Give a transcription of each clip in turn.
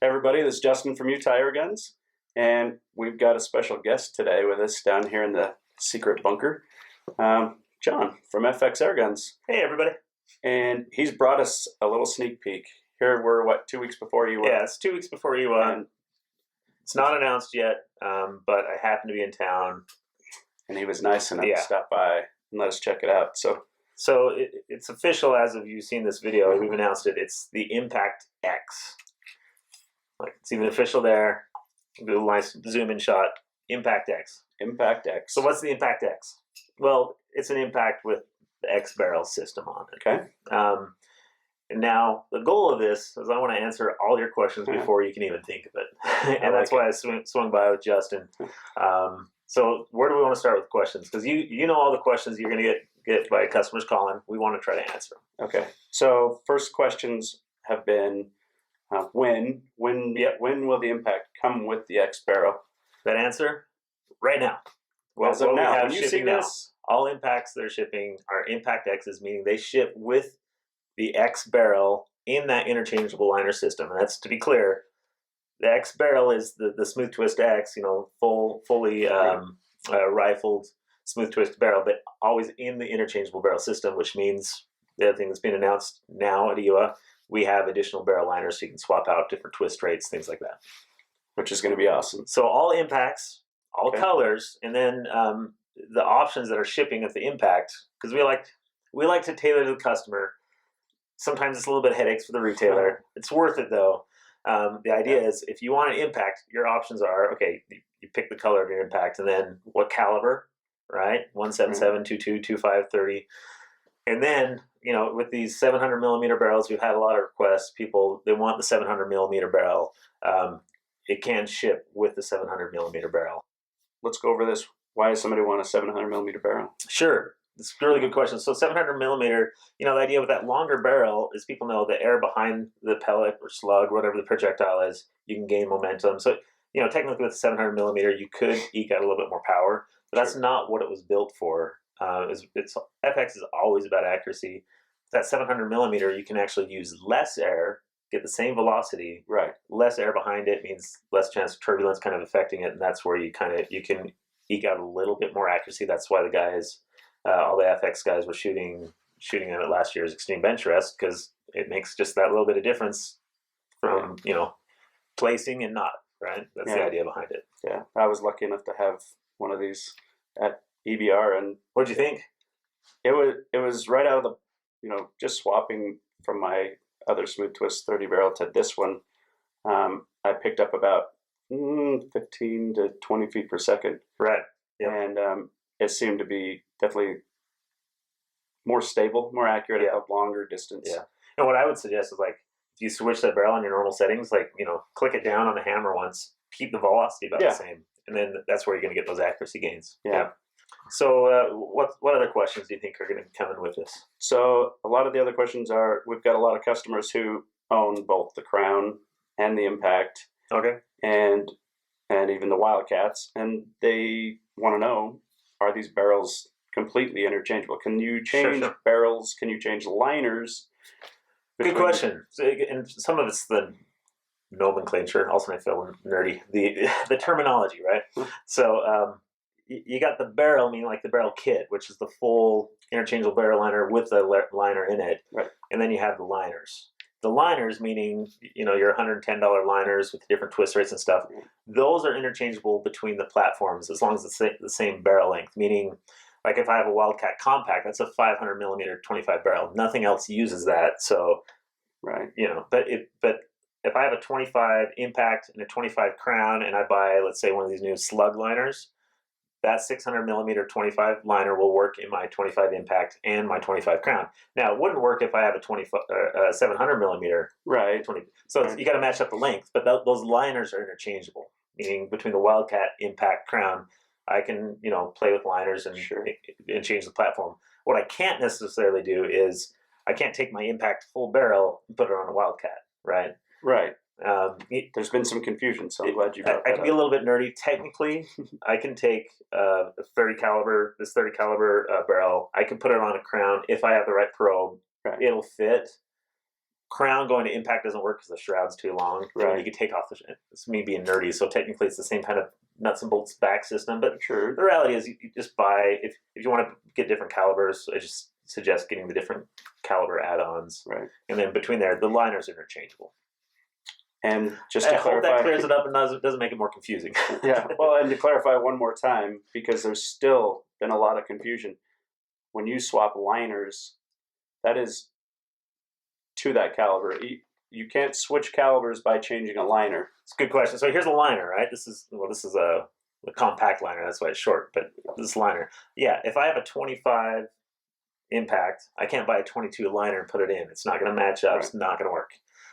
Hey everybody, this is Justin from Utah Airguns, and we've got a special guest today with us down here in the secret bunker, John from FX Airguns. Hey everybody. And he's brought us a little sneak peek. Here we're, what, 2 weeks before you were? Yeah, it's 2 weeks before you won. It's not announced yet, but I happen to be in town. And he was nice enough to stop by and let us check it out. So it's official as of you seen this video. We've announced it. It's the Impact X. Like, it's even official there. Do a nice zoom in shot. Impact X. Impact X. So what's the Impact X? Well, it's an Impact with the X barrel system on it. Okay. And now the goal of this is I want to answer all your questions before you can even think of it. And that's why I swung by with Justin. So where do we want to start with questions? Because you know all the questions you're going to get by customers calling. We want to try to answer them. Okay. So first questions have been when will the Impact come with the X barrel? That answer right now. Well, so now, when you see this, all Impacts they're shipping are Impact X's, meaning they ship with the X barrel in that interchangeable liner system. And that's, to be clear, the X barrel is the Smooth Twist X, fully rifled smooth twist barrel, but always in the interchangeable barrel system, which means the other thing that's been announced now at EUA, we have additional barrel liners so you can swap out different twist rates, things like that. Which is going to be awesome. So all Impacts, all colors, and then the options that are shipping at the Impact, because we like to tailor to the customer. Sometimes it's a little bit of headaches for the retailer. It's worth it though. The idea is if you want an Impact, your options are, okay, you pick the color of your Impact and then what caliber, right? 177, 22, 25, 30. And then, with these 700 millimeter barrels, we've had a lot of requests. People, they want the 700 millimeter barrel. It can ship with the 700 millimeter barrel. Let's go over this. Why does somebody want a 700 millimeter barrel? Sure. It's a really good question. So 700 millimeter, the idea with that longer barrel is people know the air behind the pellet or slug, whatever the projectile is, you can gain momentum. So, technically with 700 millimeter, you could eke out a little bit more power, but that's not what it was built for. FX is always about accuracy. That 700 millimeter, you can actually use less air, get the same velocity. Right. Less air behind it means less chance of turbulence kind of affecting it, and that's where you can eke out a little bit more accuracy. That's why the guys, all the FX guys, were shooting them at last year's Extreme Bench Rest, because it makes just that little bit of difference from placing and not. Right. That's the idea behind it. Yeah, I was lucky enough to have one of these at EBR, and what'd you think? It was right out of the, just swapping from my other Smooth Twist 30 barrel to this one. I picked up about 15 to 20 feet per second. Right. Yep. And it seemed to be definitely more stable, more accurate at a longer distance. Yeah. And what I would suggest is if you switch that barrel on your normal settings, click it down on the hammer once, keep the velocity about the same, and then that's where you're going to get those accuracy gains. Yeah. So what other questions do you think are going to be coming with this? So a lot of the other questions are, we've got a lot of customers who own both the Crown and the Impact. Okay. And even the Wildcats, and they want to know, are these barrels completely interchangeable? Can you change barrels? Can you change liners? Good question. So, and some of it's the nomenclature, also I feel nerdy, the terminology, right? So you got the barrel, meaning like the barrel kit, which is the full interchangeable barrel liner with the liner in it. Right. And then you have the liners. The liners, meaning, your $110 liners with different twist rates and stuff, those are interchangeable between the platforms as long as it's the same barrel length, meaning like if I have a Wildcat Compact, that's a 500 millimeter 25 barrel. Nothing else uses that. So, right. But if I have a 25 Impact and a 25 Crown and I buy, let's say, one of these new slug liners, that 600 millimeter 25 liner will work in my 25 Impact and my 25 Crown. Now, it wouldn't work if I have a 700 millimeter. Right. 20. So you got to match up the length, but those liners are interchangeable, meaning between the Wildcat, Impact, Crown, I can, play with liners and change the platform. What I can't necessarily do is I can't take my Impact full barrel and put it on a Wildcat, right? Right. There's been some confusion, so I'm glad you brought that I can be a little bit nerdy. Technically, I can take this 30 caliber barrel. I can put it on a Crown if I have the right probe. Right. It'll fit. crown going to impact doesn't work because the shroud's too long. Right. You could take off it's me being nerdy, so technically it's the same kind of nuts and bolts back system. But Sure. the reality is, you just buy if you want to get different calibers. I just suggest getting the different caliber add-ons, Right. and then between there, the liners are interchangeable. And just to I hope clarify, that clears it up and doesn't make it more confusing. yeah. Well, and to clarify one more time, because there's still been a lot of confusion. When you swap liners, that is to that caliber. You can't switch calibers by changing a liner. It's a good question. So here's a liner, right? This is a compact liner. That's why it's short. But this liner, yeah. If I have a 25 impact, I can't buy a 22 liner and put it in. It's not going to match up. Right. It's not going to work.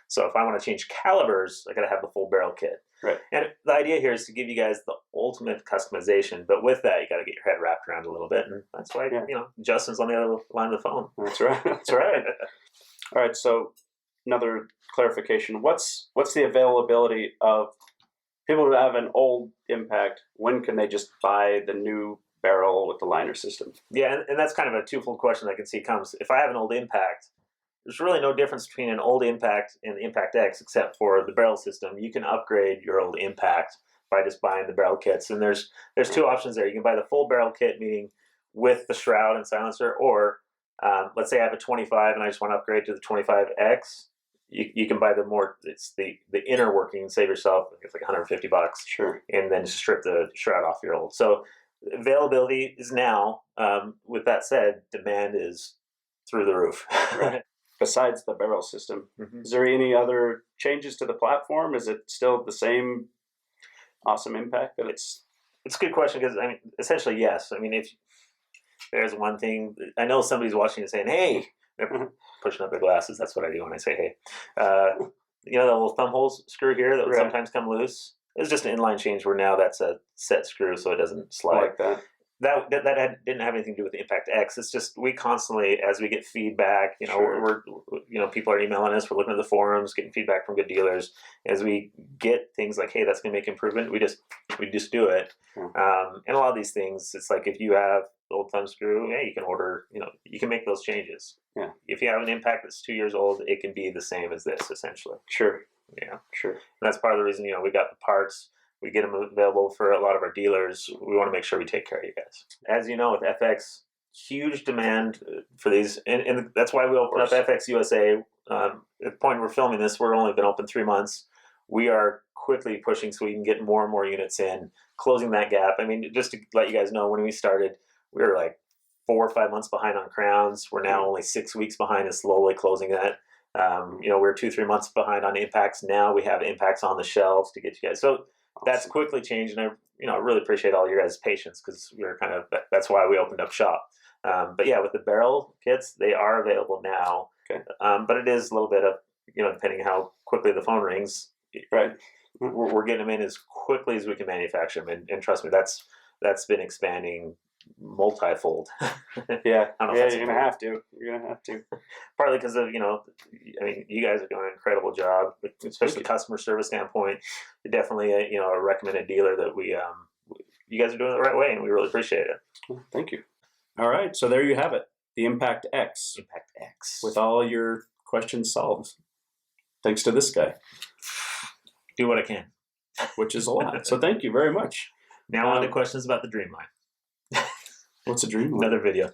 So if I want to change calibers, I got to have the full barrel kit. Right. And the idea here is to give you guys the ultimate customization. But with that, you got to get your head wrapped around a little bit, and that's why Justin's on the other line of the phone. That's right. That's right. All right. So another clarification: what's the availability of people who have an old impact? When can they just buy the new barrel with the liner system? Yeah, and that's kind of a twofold question I can see comes. If I have an old impact, there's really no difference between an old impact and the Impact X except for the barrel system. You can upgrade your old impact by just buying the barrel kits. And there's two options there. You can buy the full barrel kit, meaning with the shroud and silencer, or let's say I have a 25 and I just want to upgrade to the 25X. You can buy it's the inner working and save yourself, it's like $150. Sure. And then just strip the shroud off your old. So availability is now. With that said, demand is through the roof. Right. Besides the barrel system, is there any other changes to the platform? Is it still the same awesome impact that it's? It's a good question because essentially yes. If there's one thing, I know somebody's watching and saying, "Hey," they're pushing up their glasses. That's what I do when I say, "Hey." The little thumb holes screw here that would sometimes come loose. It's just an inline change where now that's a set screw, so it doesn't slide. Like that. That didn't have anything to do with the Impact X. It's just we constantly, as we get feedback, we're people are emailing us, we're looking at the forums, getting feedback from good dealers. As we get things like, hey, that's going to make improvement, we just do it. And a lot of these things, it's like if you have the old thumb screw, you can order, you can make those changes. Yeah. If you have an Impact that's 2 years old, it can be the same as this essentially. Sure. Yeah. Sure. And that's part of the reason we got the parts. We get them available for a lot of our dealers. We want to make sure we take care of you guys. As you know, with FX, huge demand for these. And that's why we opened up FX USA. At the point we're filming this, we're only been open 3 months. We are quickly pushing so we can get more and more units in, closing that gap. Just to let you guys know, when we started, we were like 4 or 5 months behind on crowns. We're now only 6 weeks behind and slowly closing that. We're 2-3 months behind on impacts. Now we have impacts on the shelves to get you guys. So that's quickly changed, and I really appreciate all your guys' patience because we're that's why we opened up shop. But yeah, with the barrel kits, they are available now. Okay. But it is a little bit of depending how quickly the phone rings. Right. We're getting them in as quickly as we can manufacture them, and trust me, that's been expanding multifold. Yeah, you're gonna have to. You're gonna have to. Partly because of you guys are doing an incredible job, especially customer service standpoint. You're definitely a recommended dealer that you guys are doing it the right way, and we really appreciate it. Well, thank you. All right, so there you have it, the Impact X. Impact X with all your questions solved, thanks to this guy. Do what I can, which is a lot. So thank you very much. Now on to questions about the Dreamline. What's a Dreamline? Another video.